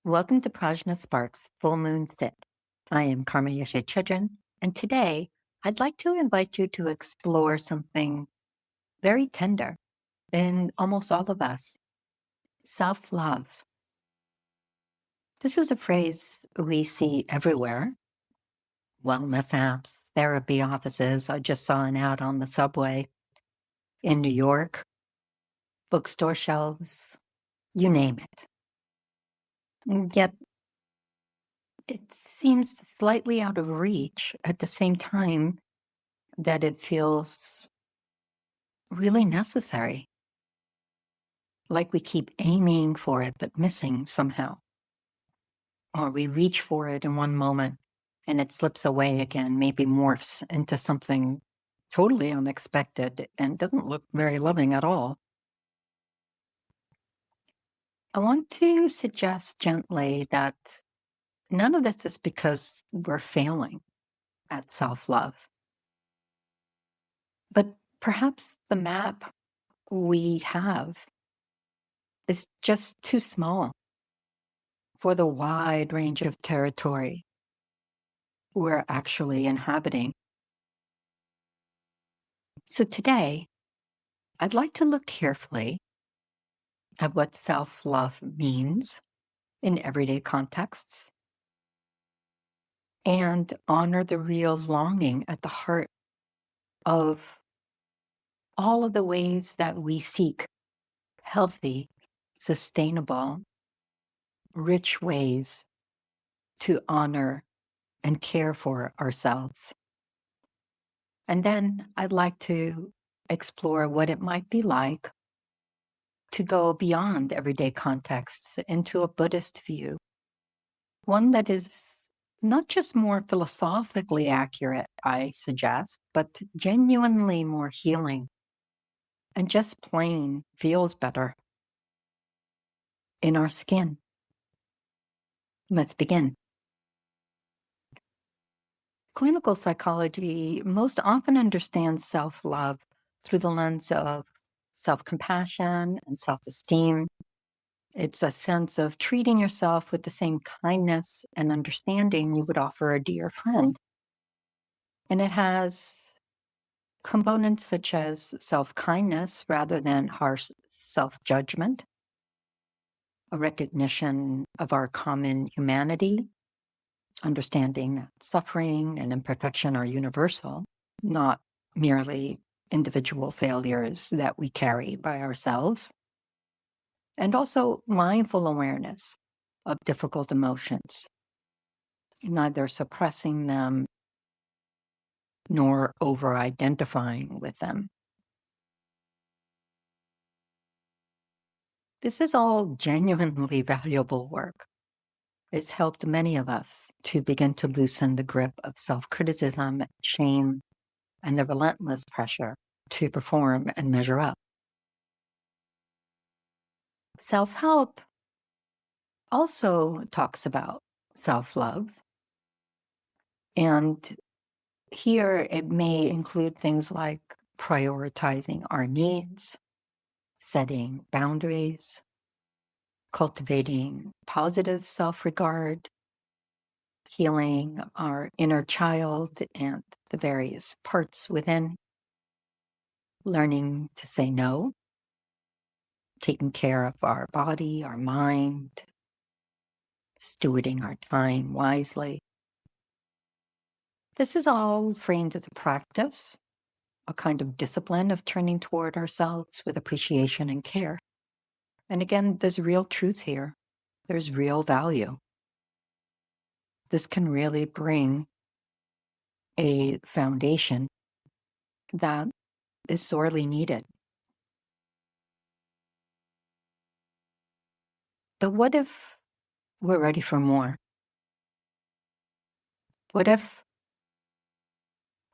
Welcome to Prajna Sparks Full Moon Sit. I am Lama Yeshe, and today I'd like to invite you to explore something very tender in almost all of us: self-love. This is a phrase we see everywhere: wellness apps, therapy offices. I just saw an ad on the subway in New York, bookstore shelves, you name it. And yet it seems slightly out of reach at the same time that it feels really necessary. Like we keep aiming for it, but missing somehow. Or we reach for it in one moment and it slips away again, maybe morphs into something totally unexpected and doesn't look very loving at all. I want to suggest gently that none of this is because we're failing at self-love. But perhaps the map we have is just too small for the wide range of territory we're actually inhabiting. So today, I'd like to look carefully at what self-love means in everyday contexts and honor the real longing at the heart of all of the ways that we seek healthy, sustainable, rich ways to honor and care for ourselves. And then I'd like to explore what it might be like to go beyond everyday contexts into a Buddhist view, one that is not just more philosophically accurate, I suggest, but genuinely more healing and just plain feels better in our skin. Let's begin. Clinical psychology most often understands self-love through the lens of self-compassion and self-esteem. It's a sense of treating yourself with the same kindness and understanding you would offer a dear friend. And it has components such as self-kindness rather than harsh self-judgment, a recognition of our common humanity, understanding that suffering and imperfection are universal, not merely individual failures that we carry by ourselves, and also mindful awareness of difficult emotions, neither suppressing them nor over-identifying with them. This is all genuinely valuable work. It's helped many of us to begin to loosen the grip of self-criticism, shame, and the relentless pressure to perform and measure up. Self-help also talks about self-love, and here it may include things like prioritizing our needs, setting boundaries, cultivating positive self-regard, healing our inner child and the various parts within, learning to say no, taking care of our body, our mind, stewarding our time wisely. This is all framed as a practice, a kind of discipline of turning toward ourselves with appreciation and care. And again, there's real truth here. There's real value. This can really bring a foundation that is sorely needed. But what if we're ready for more? What if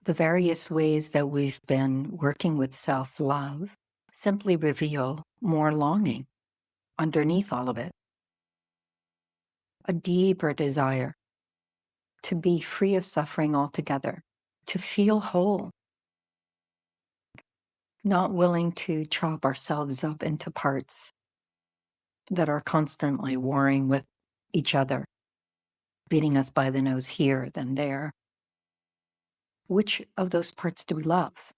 the various ways that we've been working with self-love simply reveal more longing underneath all of it? A deeper desire to be free of suffering altogether, to feel whole, not willing to chop ourselves up into parts that are constantly warring with each other, beating us by the nose here, then there. Which of those parts do we love?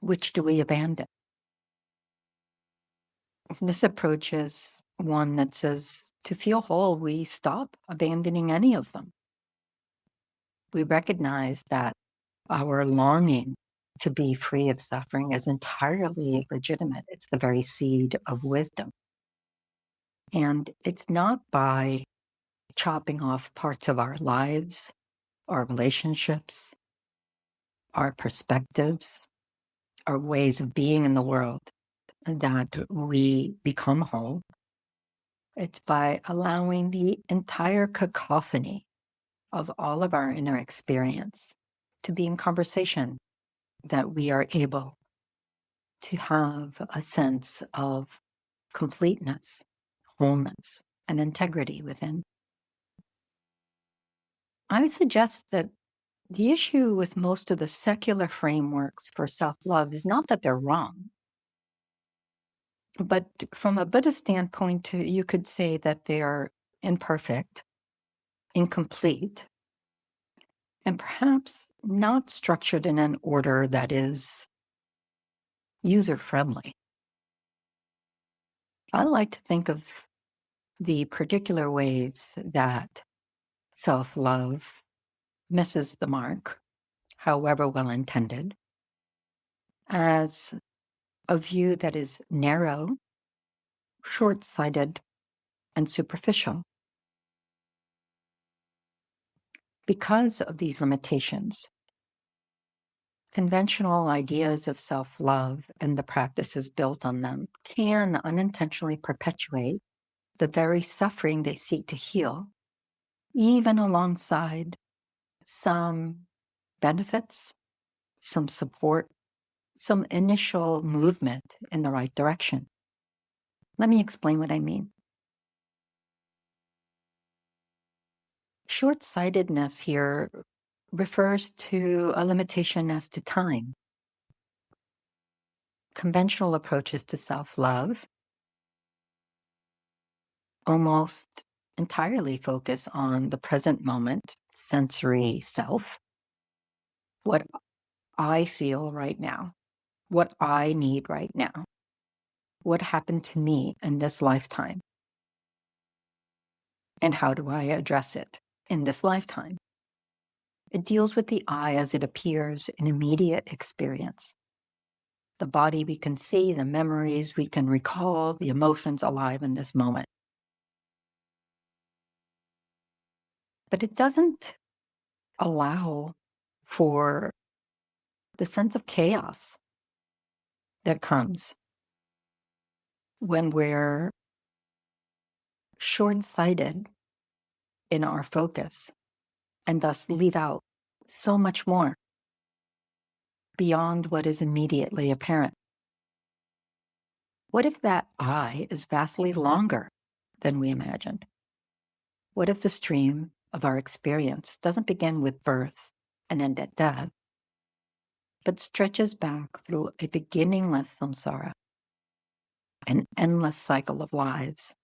Which do we abandon? This approach is one that says to feel whole, we stop abandoning any of them. We recognize that our longing to be free of suffering is entirely legitimate. It's the very seed of wisdom. And it's not by chopping off parts of our lives, our relationships, our perspectives, our ways of being in the world that we become whole. It's by allowing the entire cacophony of all of our inner experience to be in conversation that we are able to have a sense of completeness, wholeness, and integrity within. I would suggest that the issue with most of the secular frameworks for self-love is not that they're wrong, but from a Buddhist standpoint, you could say that they are imperfect, incomplete, and perhaps not structured in an order that is user-friendly. I like to think of the particular ways that self-love misses the mark, however well intended, as a view that is narrow, short-sighted, and superficial. Because of these limitations, conventional ideas of self-love and the practices built on them can unintentionally perpetuate the very suffering they seek to heal, even alongside some benefits, some support, some initial movement in the right direction. Let me explain what I mean. Short-sightedness here refers to a limitation as to time. Conventional approaches to self-love almost entirely focus on the present moment, sensory self, what I feel right now, what I need right now, what happened to me in this lifetime, and how do I address it in this lifetime. It deals with the I as it appears in immediate experience. The body we can see, the memories we can recall, the emotions alive in this moment. But it doesn't allow for the sense of chaos that comes when we're short-sighted in our focus and thus leave out so much more beyond what is immediately apparent. What if that I is vastly longer than we imagined? What if the stream of our experience doesn't begin with birth and end at death, but stretches back through a beginningless samsara, an endless cycle of lives,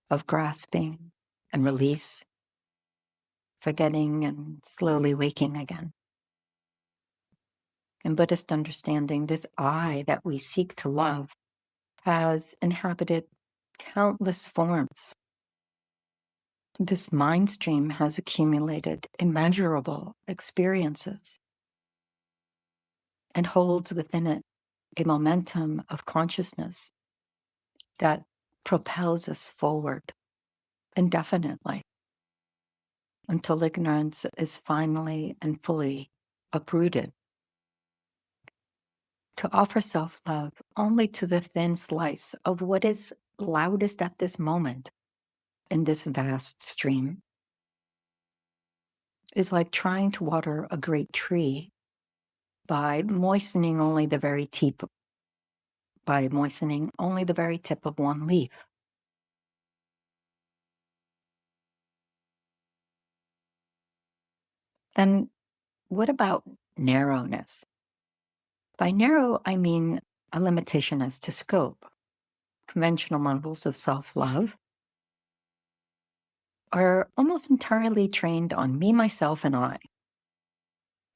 of grasping and release, forgetting and slowly waking again? In Buddhist understanding, this I that we seek to love has inhabited countless forms. This mind stream has accumulated immeasurable experiences and holds within it a momentum of consciousness that propels us forward indefinitely until ignorance is finally and fully uprooted. To offer self-love only to the thin slice of what is loudest at this moment in this vast stream is like trying to water a great tree by moistening only the very tip of one leaf. Then what about narrowness? By narrow, I mean a limitation as to scope. Conventional models of self-love are almost entirely trained on me, myself, and I.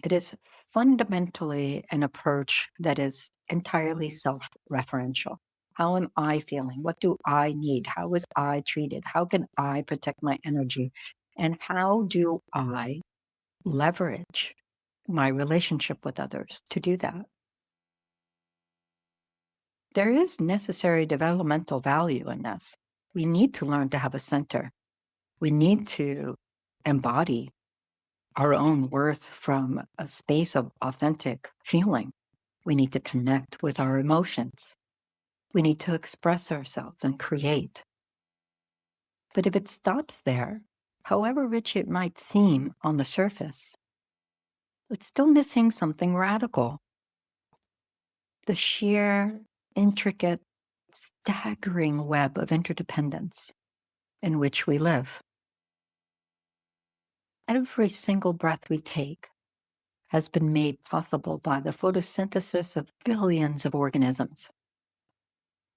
It is fundamentally an approach that is entirely self-referential. How am I feeling? What do I need? How was I treated? How can I protect my energy? And how do I leverage my relationship with others to do that? There is necessary developmental value in this. We need to learn to have a center. We need to embody our own worth from a space of authentic feeling. We need to connect with our emotions. We need to express ourselves and create. But if it stops there, however rich it might seem on the surface, it's still missing something radical. The sheer, intricate, staggering web of interdependence in which we live. Every single breath we take has been made possible by the photosynthesis of billions of organisms.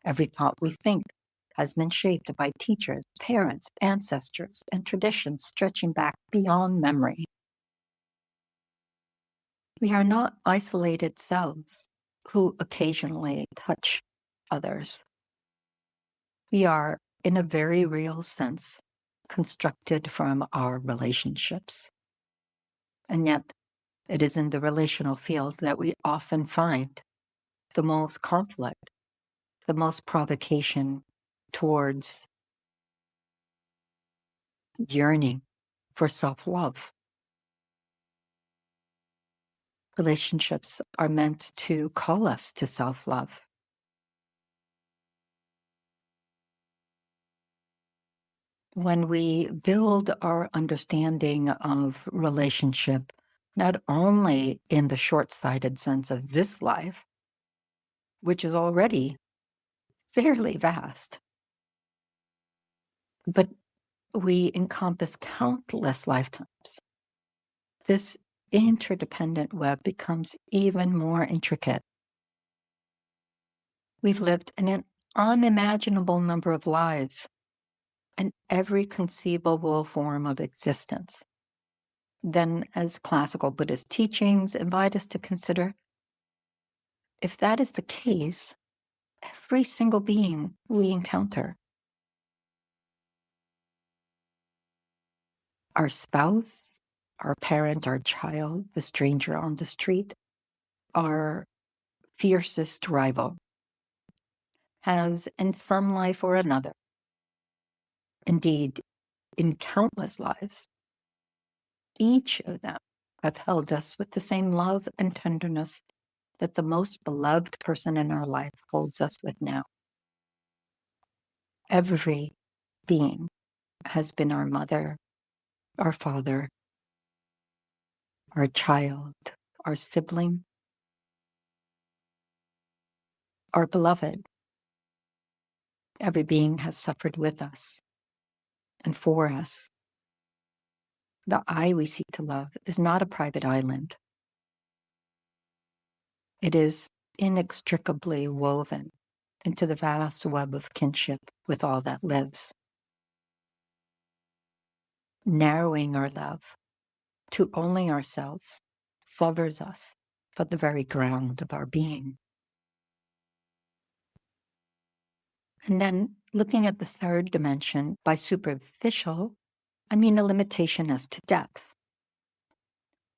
Every thought we think has been shaped by teachers, parents, ancestors, and traditions stretching back beyond memory. We are not isolated selves who occasionally touch others. We are, in a very real sense, constructed from our relationships. And yet, it is in the relational fields that we often find the most conflict, the most provocation towards yearning for self-love. Relationships are meant to call us to self-love. When we build our understanding of relationship, not only in the short-sighted sense of this life, which is already fairly vast, but we encompass countless lifetimes. This interdependent web becomes even more intricate. We've lived in an unimaginable number of lives and every conceivable form of existence. Then, as classical Buddhist teachings invite us to consider, if that is the case, every single being we encounter, our spouse, our parent, our child, the stranger on the street, our fiercest rival, has in some life or another, indeed in countless lives, each of them have held us with the same love and tenderness that the most beloved person in our life holds us with now. Every being has been our mother, our father, our child, our sibling, our beloved. Every being has suffered with us and for us. The I we seek to love is not a private island. It is inextricably woven into the vast web of kinship with all that lives. Narrowing our love to only ourselves severs us from the very ground of our being. And then looking at the third dimension, by superficial, I mean a limitation as to depth.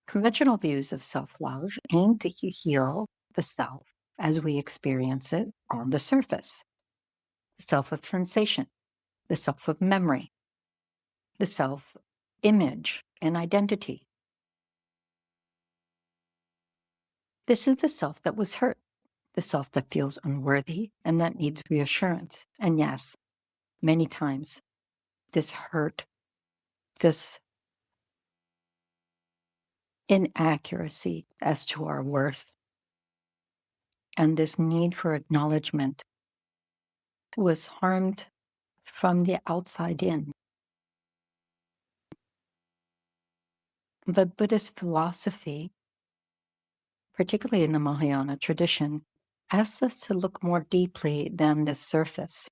Conventional views of self-love aim to heal the self as we experience it on the surface. The self of sensation, the self of memory, the self-image and identity. This is the self that was hurt, the self that feels unworthy and that needs reassurance. And yes, many times this hurt, this inaccuracy as to our worth, and this need for acknowledgement was harmed from the outside in. But Buddhist philosophy, particularly in the Mahayana tradition, asks us to look more deeply than the surface,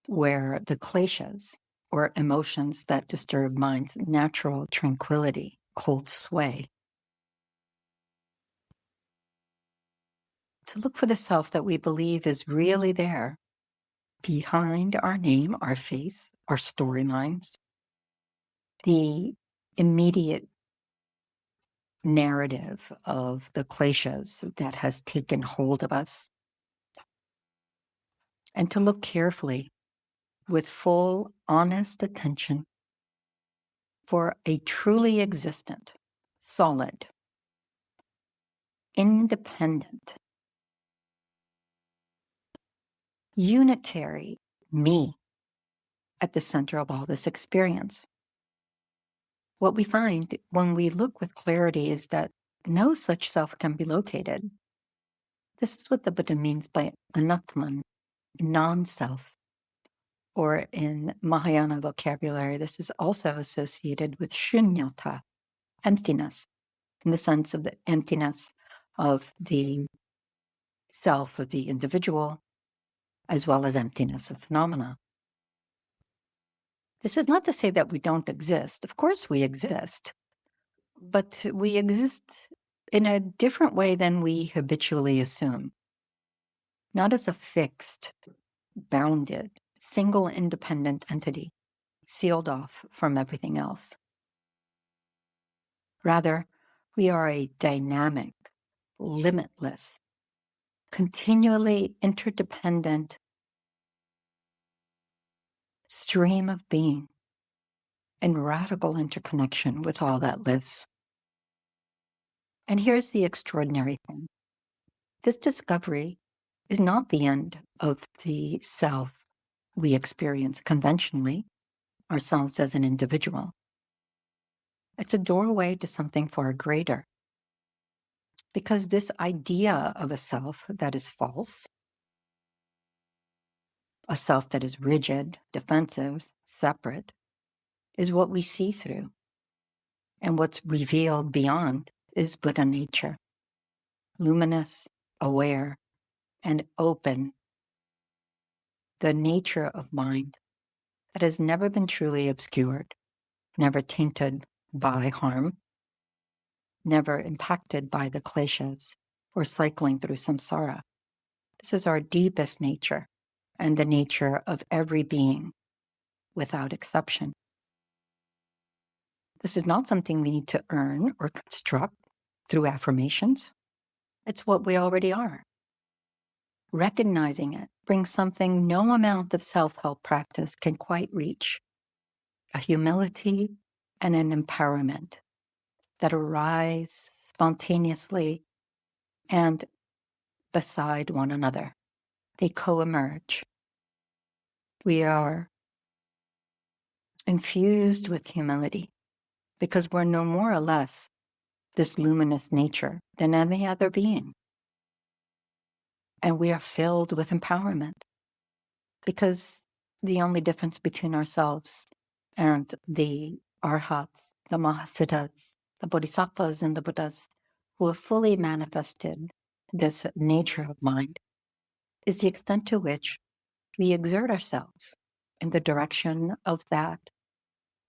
where the kleshas, or emotions that disturb mind's natural tranquility hold sway. To look for the self that we believe is really there, behind our name, our face, our storylines, the immediate narrative of the kleshas that has taken hold of us, and to look carefully with full, honest attention for a truly existent, solid, independent, unitary me at the center of all this experience. What we find when we look with clarity is that no such self can be located. This is what the Buddha means by anatman, non-self. Or in Mahayana vocabulary, this is also associated with shunyata, emptiness, in the sense of the emptiness of the self of the individual, as well as emptiness of phenomena. This is not to say that we don't exist. Of course we exist, but we exist in a different way than we habitually assume. Not as a fixed, bounded, single independent entity, sealed off from everything else. Rather, we are a dynamic, limitless, continually interdependent stream of being in radical interconnection with all that lives. And here's the extraordinary thing. This discovery is not the end of the self we experience conventionally, ourselves as an individual. It's a doorway to something far greater. Because this idea of a self that is false, a self that is rigid, defensive, separate, is what we see through. And what's revealed beyond is Buddha nature, luminous, aware, and open, the nature of mind that has never been truly obscured, never tainted by harm, never impacted by the kleshas or cycling through samsara. This is our deepest nature and the nature of every being without exception. This is not something we need to earn or construct through affirmations. It's what we already are. Recognizing it brings something no amount of self-help practice can quite reach, a humility and an empowerment that arise spontaneously and beside one another. They co-emerge. We are infused with humility because we're no more or less this luminous nature than any other being. And we are filled with empowerment because the only difference between ourselves and the arhats, the mahasiddhas, the bodhisattvas, and the Buddhas who have fully manifested this nature of mind is the extent to which we exert ourselves in the direction of that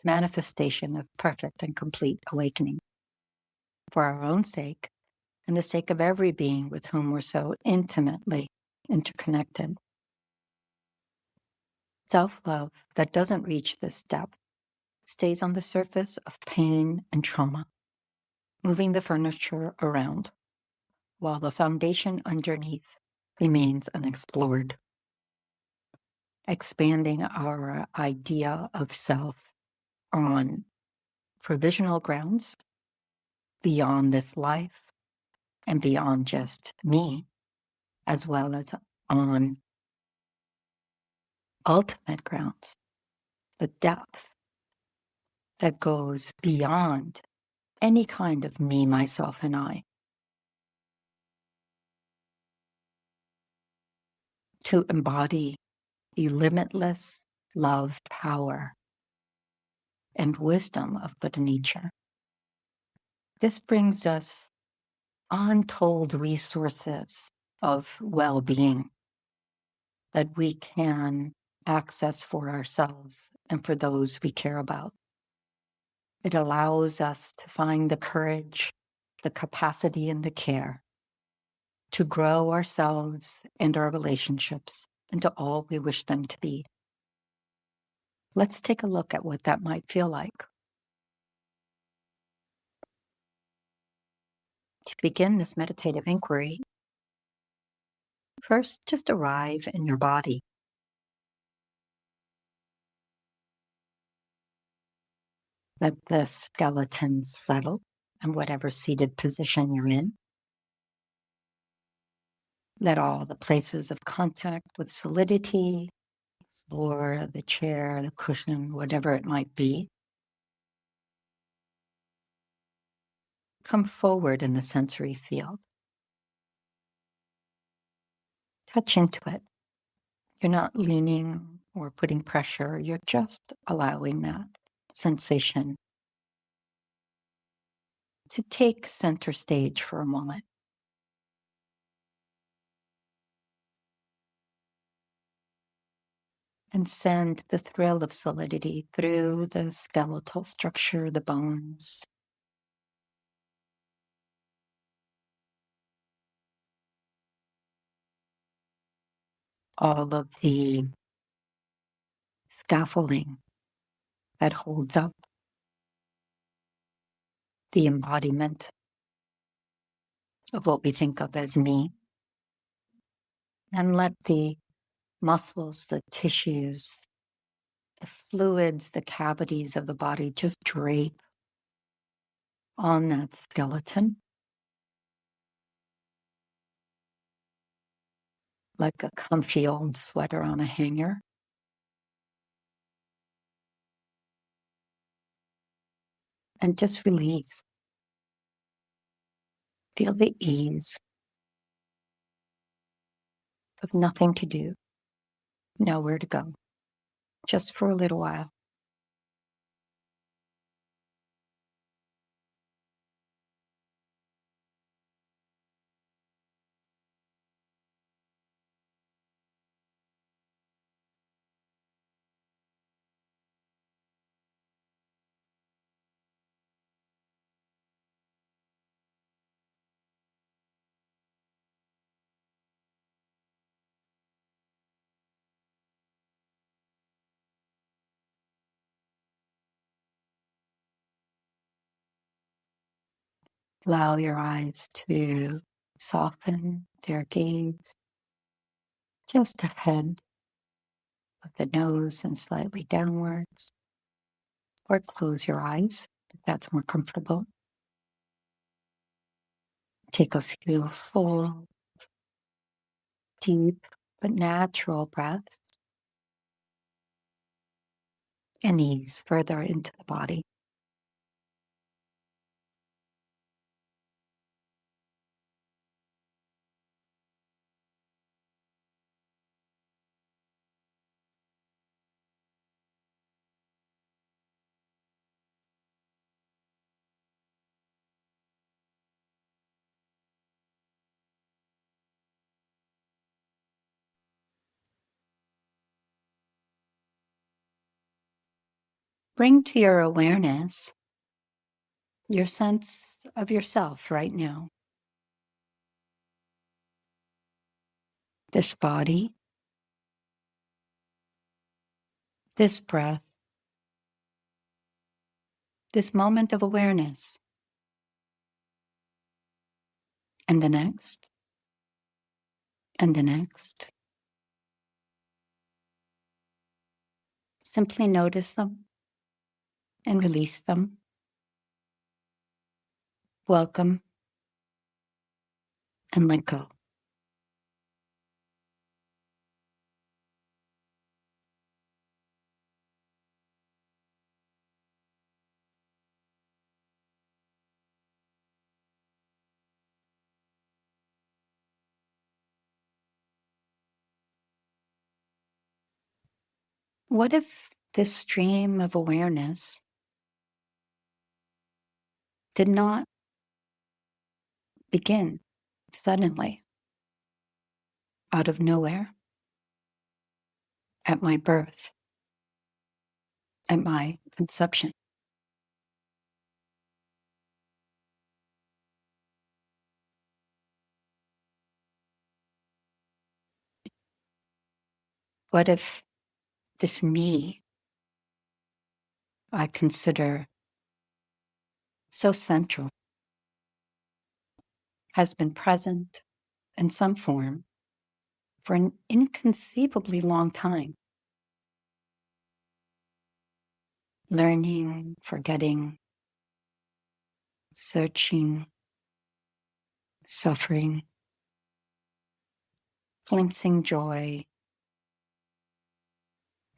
manifestation of perfect and complete awakening for our own sake and the sake of every being with whom we're so intimately interconnected. Self-love that doesn't reach this depth stays on the surface of pain and trauma, moving the furniture around, while the foundation underneath remains unexplored. Expanding our idea of self on provisional grounds, beyond this life, and beyond just me, as well as on ultimate grounds, the depth that goes beyond any kind of me, myself, and I. To embody the limitless love, power, and wisdom of Buddha nature. This brings us untold resources of well-being that we can access for ourselves and for those we care about. It allows us to find the courage, the capacity, and the care to grow ourselves and our relationships into all we wish them to be. Let's take a look at what that might feel like. To begin this meditative inquiry, first just arrive in your body. Let the skeleton settle in whatever seated position you're in. Let all the places of contact with solidity, the floor, the chair, the cushion, whatever it might be, come forward in the sensory field. Touch into it. You're not leaning or putting pressure. You're just allowing that sensation to take center stage for a moment. And send the thrill of solidity through the skeletal structure, the bones. All of the scaffolding that holds up the embodiment of what we think of as me. And let the muscles, the tissues, the fluids, the cavities of the body just drape on that skeleton like a comfy old sweater on a hanger. And just release. Feel the ease of nothing to do, nowhere to go, just for a little while. Allow your eyes to soften their gaze just ahead of the nose and slightly downwards, or close your eyes if that's more comfortable. Take a few full, deep, but natural breaths and ease further into the body. Bring to your awareness your sense of yourself right now. This body, this breath, this moment of awareness, and the next, and the next. Simply notice them and release them. Welcome and let go. What if this stream of awareness did not begin suddenly, out of nowhere? at my birth, at my conception. What if this me I consider so central has been present in some form for an inconceivably long time? Learning, forgetting, searching, suffering, glimpsing joy,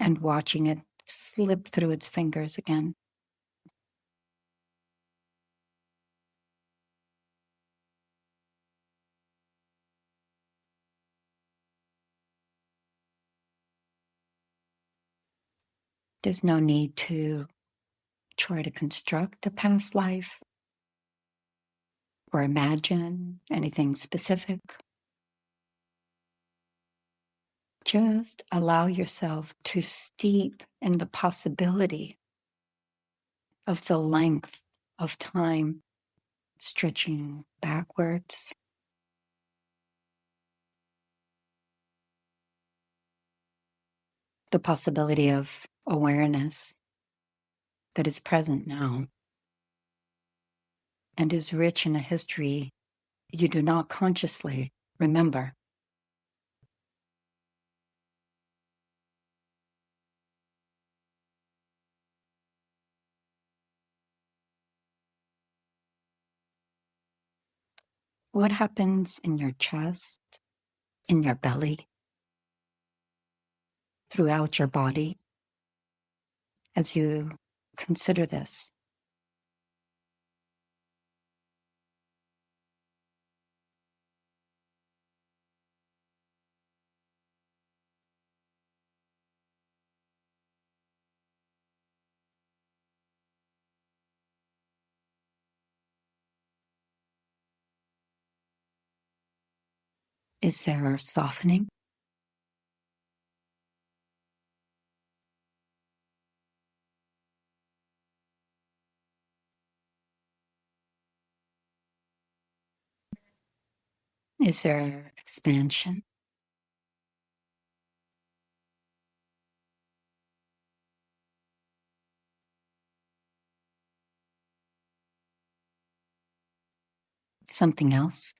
and watching it slip through its fingers again. There's no need to try to construct a past life or imagine anything specific. Just allow yourself to steep in the possibility of the length of time stretching backwards, the possibility of awareness that is present now and is rich in a history you do not consciously remember. What happens in your chest, in your belly, throughout your body as you consider this? Is there a softening? Is there expansion? Something else?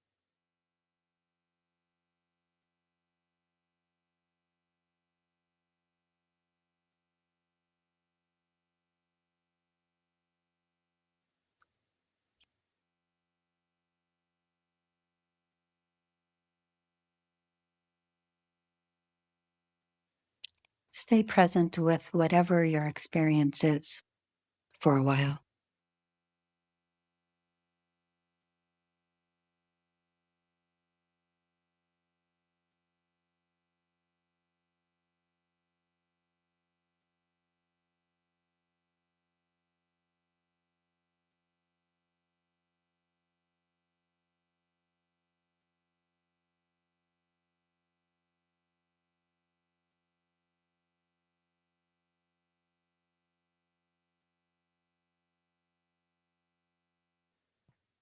Stay present with whatever your experience is for a while.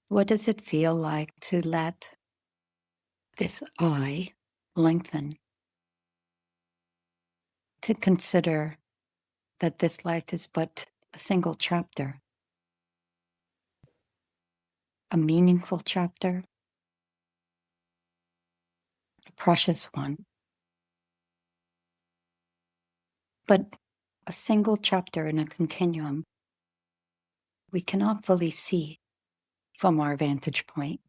What does it feel like to let this I lengthen? To consider that this life is but a single chapter, a meaningful chapter, a precious one, but a single chapter in a continuum we cannot fully see from our vantage point.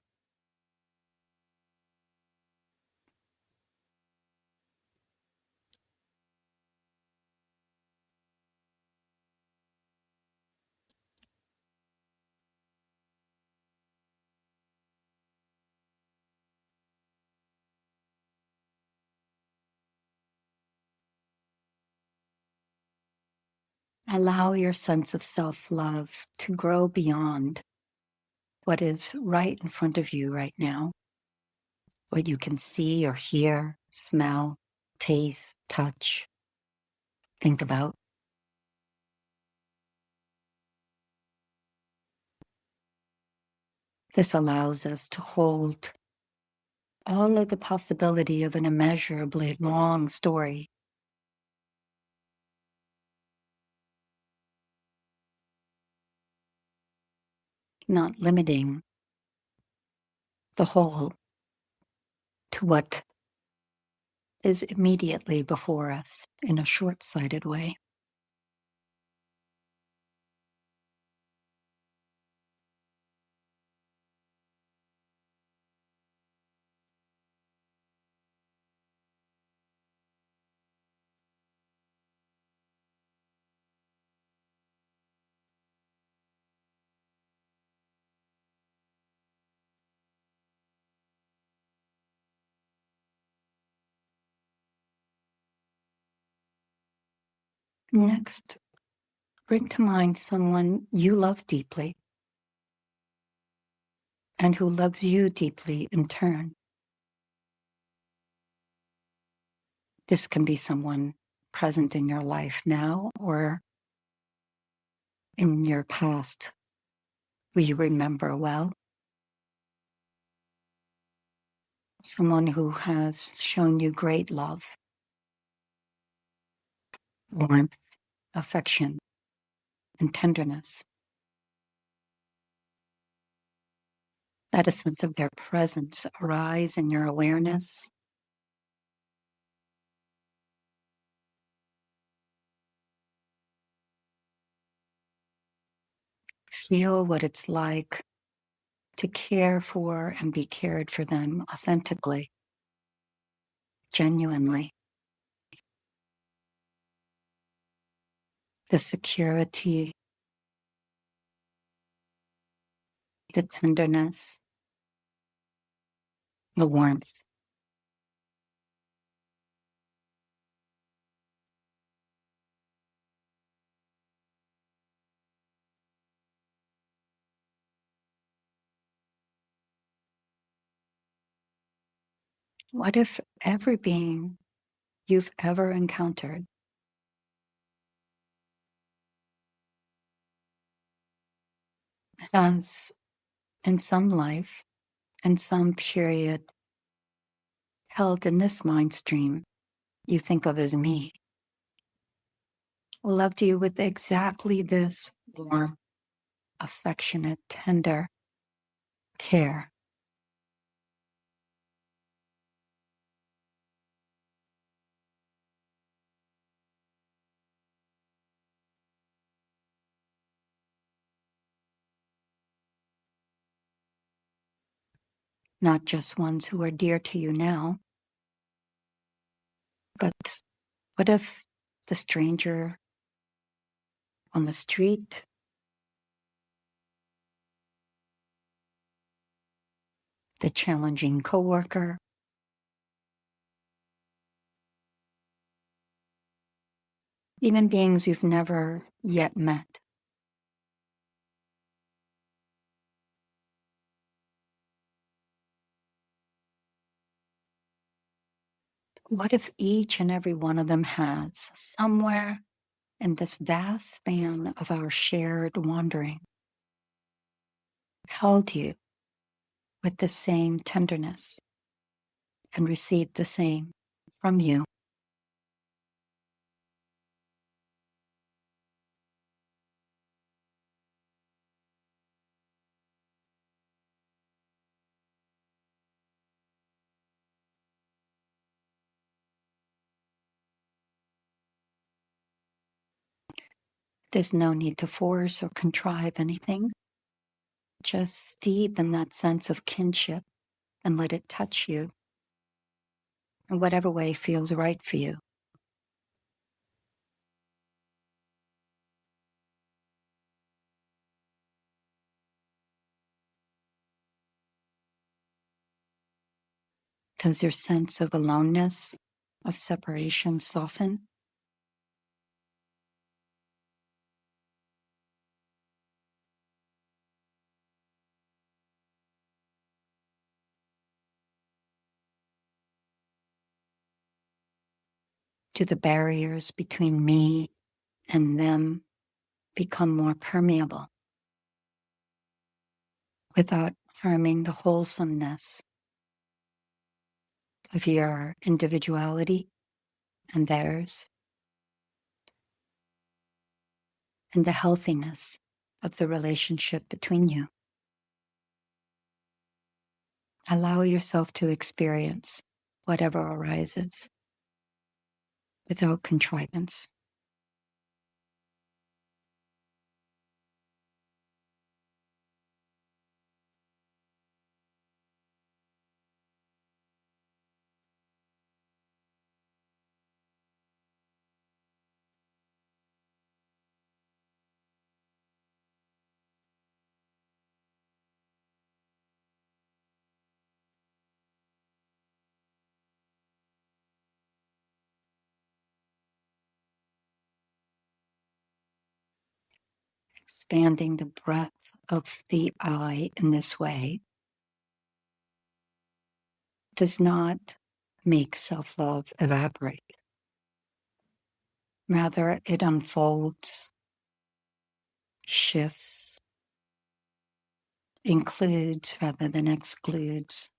Allow your sense of self-love to grow beyond what is right in front of you right now, what you can see or hear, smell, taste, touch. think about. This allows us to hold all of the possibility of an immeasurably long story, not limiting the whole to what is immediately before us in a short-sighted way. Next, bring to mind someone you love deeply and who loves you deeply in turn. This can be someone present in your life now or in your past who you remember well. Someone who has shown you great love, warmth, affection, and tenderness. Let a sense of their presence arise in your awareness. Feel what it's like to care for and be cared for them authentically, genuinely. The security, the tenderness, the warmth. What if every being you've ever encountered has, in some life, in some period, held in this mind stream you think of as me, loved you with exactly this warm, affectionate, tender care? Not just ones who are dear to you now, but what if the stranger on the street, the challenging coworker, even beings you've never yet met? What if each and every one of them has, somewhere in this vast span of our shared wandering, held you with the same tenderness and received the same from you? There's no need to force or contrive anything. Just deep in that sense of kinship and let it touch you in whatever way feels right for you. Does your sense of aloneness, of separation soften? Do the barriers between me and them become more permeable without harming the wholesomeness of your individuality and theirs, and the healthiness of the relationship between you? Allow yourself to experience whatever arises without contrivance. Expanding the breadth of the I in this way does not make self-love evaporate. Rather, it unfolds, shifts, includes rather than excludes.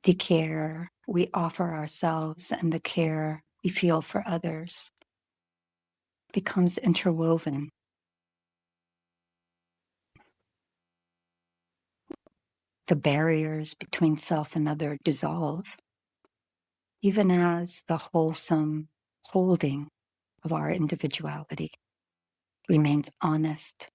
The care we offer ourselves and the care we feel for others becomes interwoven. The barriers between self and other dissolve, even as the wholesome holding of our individuality remains honest.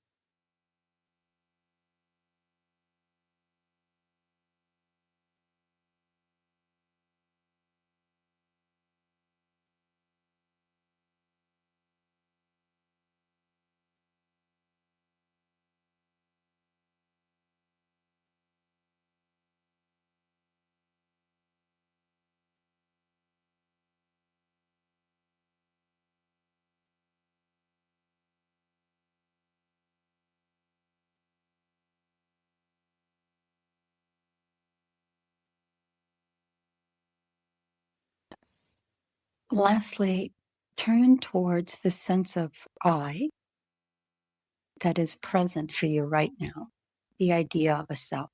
Lastly, turn towards the sense of I that is present for you right now, the idea of a self.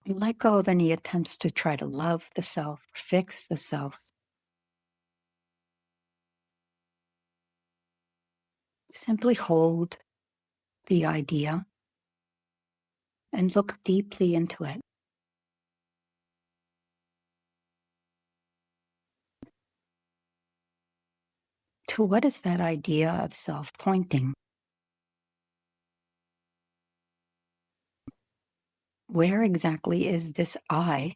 Let go of any attempts to try to love the self, fix the self. Simply hold the idea and look deeply into it. To what is that idea of self pointing? Where exactly is this I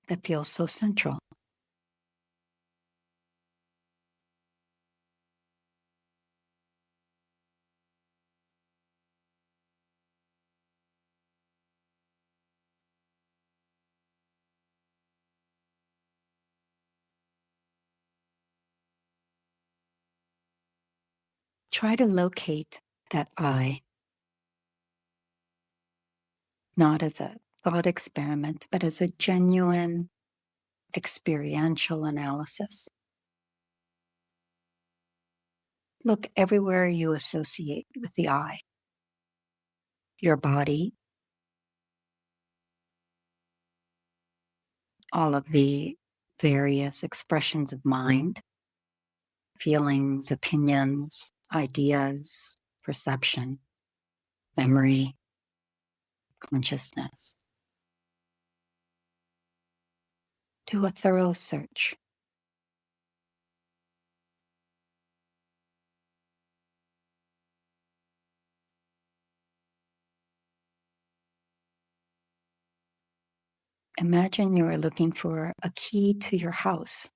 that feels so central? Try to locate that I, not as a thought experiment, but as a genuine experiential analysis. Look everywhere you associate with the I. Your body, all of the various expressions of mind, feelings, opinions, ideas, perception, memory, consciousness. Do a thorough search. Imagine you are looking for a key to your house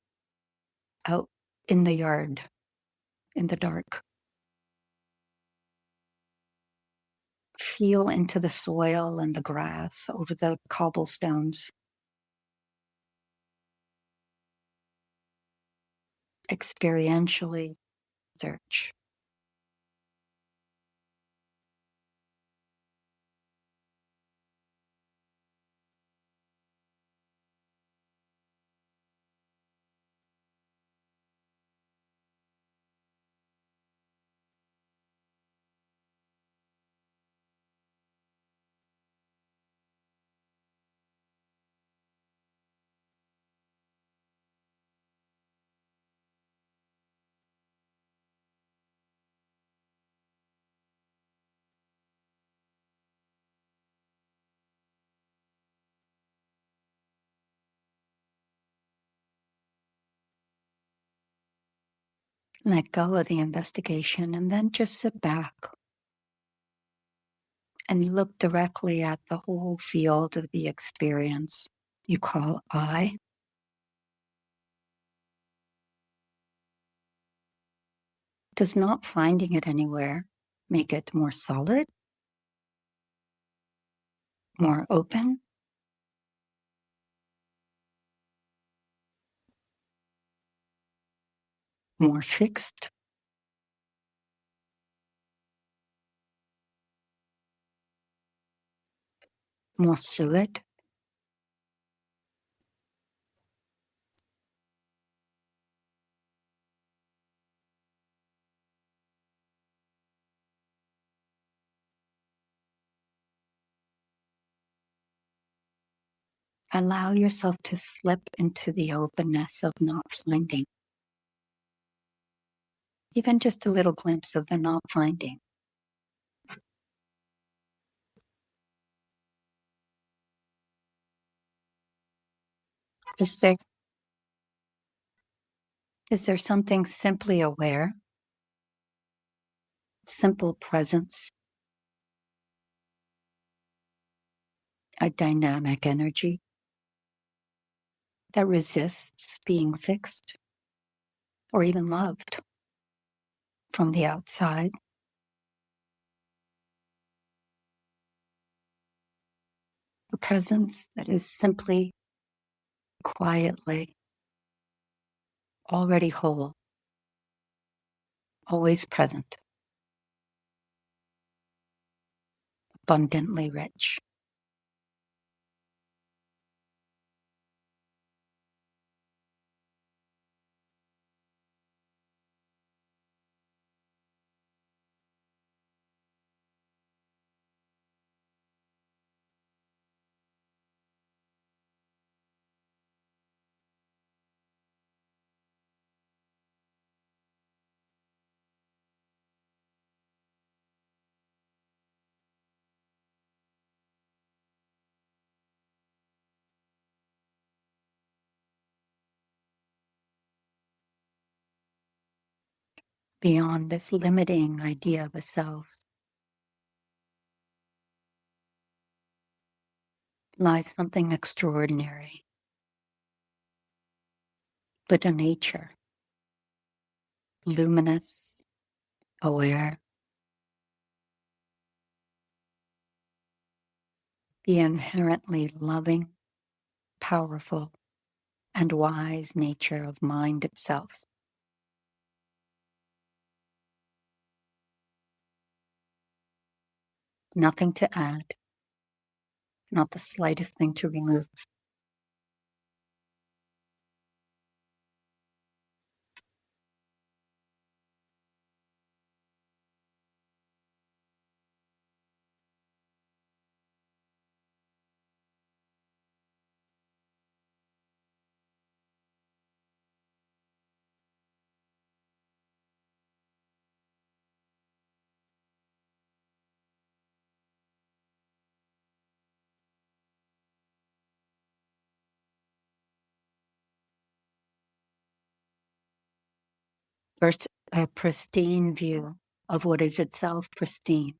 out in the yard, in the dark. Feel into the soil and the grass over the cobblestones. Experientially search. Let go of the investigation and then just sit back and look directly at the whole field of the experience you call I. Does not finding it anywhere make it more solid, more open, more fixed? More fluid? Allow yourself to slip into the openness of not finding. Even just a little glimpse of the not finding. Is there something simply aware, simple presence, a dynamic energy that resists being fixed or even loved from the outside? A presence that is simply, quietly, already whole, always present, abundantly rich. Beyond this limiting idea of a self lies something extraordinary, Buddha nature, luminous, aware, the inherently loving, powerful, and wise nature of mind itself. Nothing to add, not the slightest thing to remove. First, a pristine view of what is itself pristine,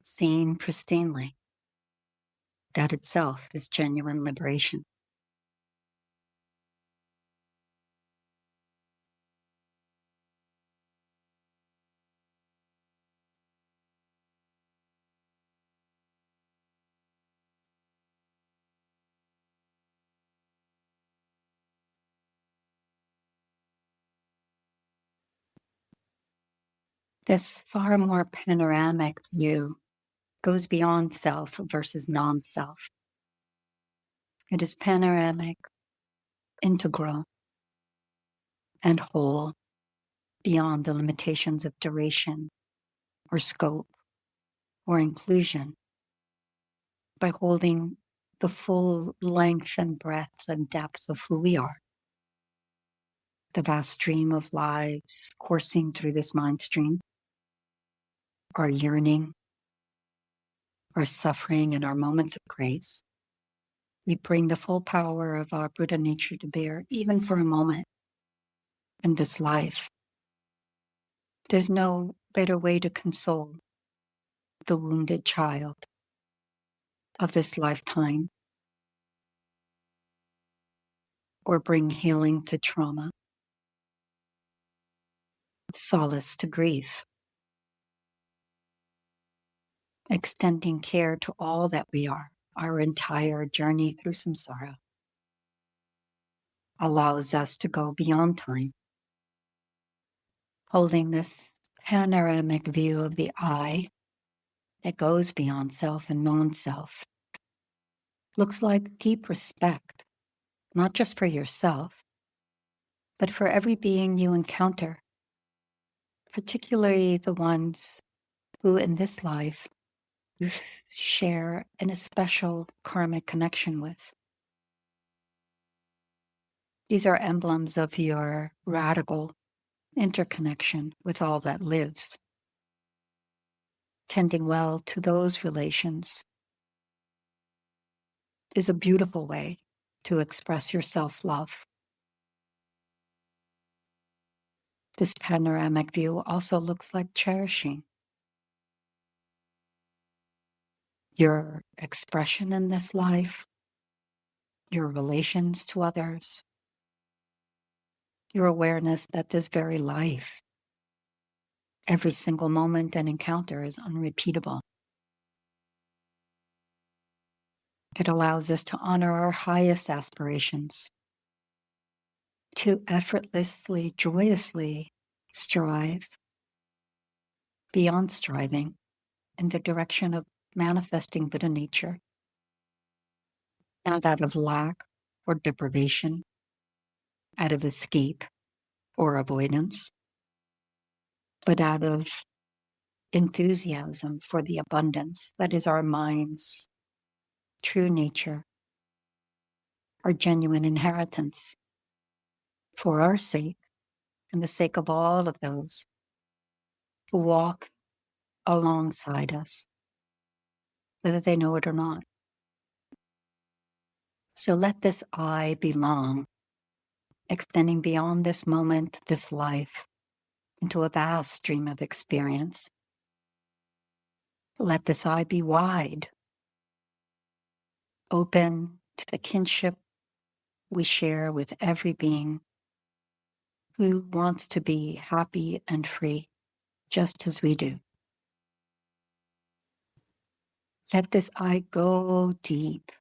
seen pristinely. That itself is genuine liberation. This far more panoramic view goes beyond self versus non-self. It is panoramic, integral, and whole beyond the limitations of duration or scope or inclusion, by holding the full length and breadth and depth of who we are. The vast stream of lives coursing through this mind stream, our yearning, our suffering, and our moments of grace. We bring the full power of our Buddha nature to bear, even for a moment in this life, There's no better way to console the wounded child of this lifetime or bring healing to trauma, solace to grief, extending care to all that we are. Our entire journey through samsara allows us to go beyond time, holding this panoramic view of the I that goes beyond self and non-self. Looks like deep respect, not just for yourself, but for every being you encounter, particularly the ones who in this life you share in a special karmic connection with. These are emblems of your radical interconnection with all that lives. Tending well to those relations is a beautiful way to express your self-love. This panoramic view also looks like cherishing your expression in this life, your relations to others, your awareness that this very life, every single moment and encounter is unrepeatable. It allows us to honor our highest aspirations, to effortlessly, joyously strive beyond striving in the direction of manifesting Buddha nature, not out of lack or deprivation, out of escape or avoidance, but out of enthusiasm for the abundance that is our mind's true nature, our genuine inheritance, for our sake and the sake of all of those who walk alongside us, whether they know it or not. So let this I belong, extending beyond this moment, this life, into a vast stream of experience. Let this I be wide, open to the kinship we share with every being who wants to be happy and free, just as we do. Let this I go deep,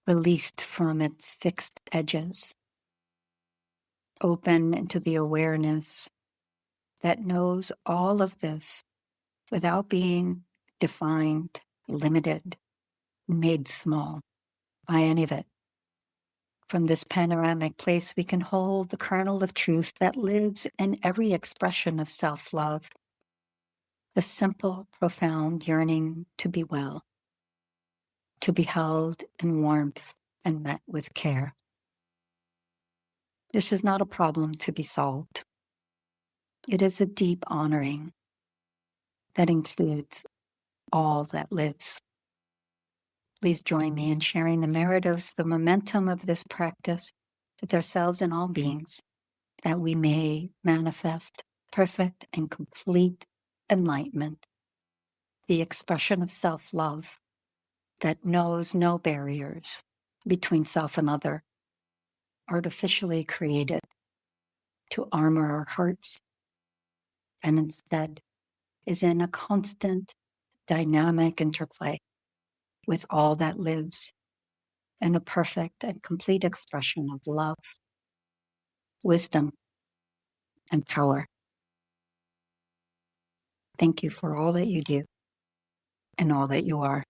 released from its fixed edges, open into the awareness that knows all of this without being defined, limited, made small by any of it. From this panoramic place, we can hold the kernel of truth that lives in every expression of self-love, the simple, profound yearning to be well, to be held in warmth and met with care. This is not a problem to be solved. It is a deep honoring that includes all that lives. Please join me in sharing the merit of the momentum of this practice with ourselves and all beings, that we may manifest perfect and complete enlightenment, the expression of self-love that knows no barriers between self and other, artificially created to armor our hearts, and instead is in a constant, dynamic interplay with all that lives, and a perfect and complete expression of love, wisdom, and power. Thank you for all that you do and all that you are.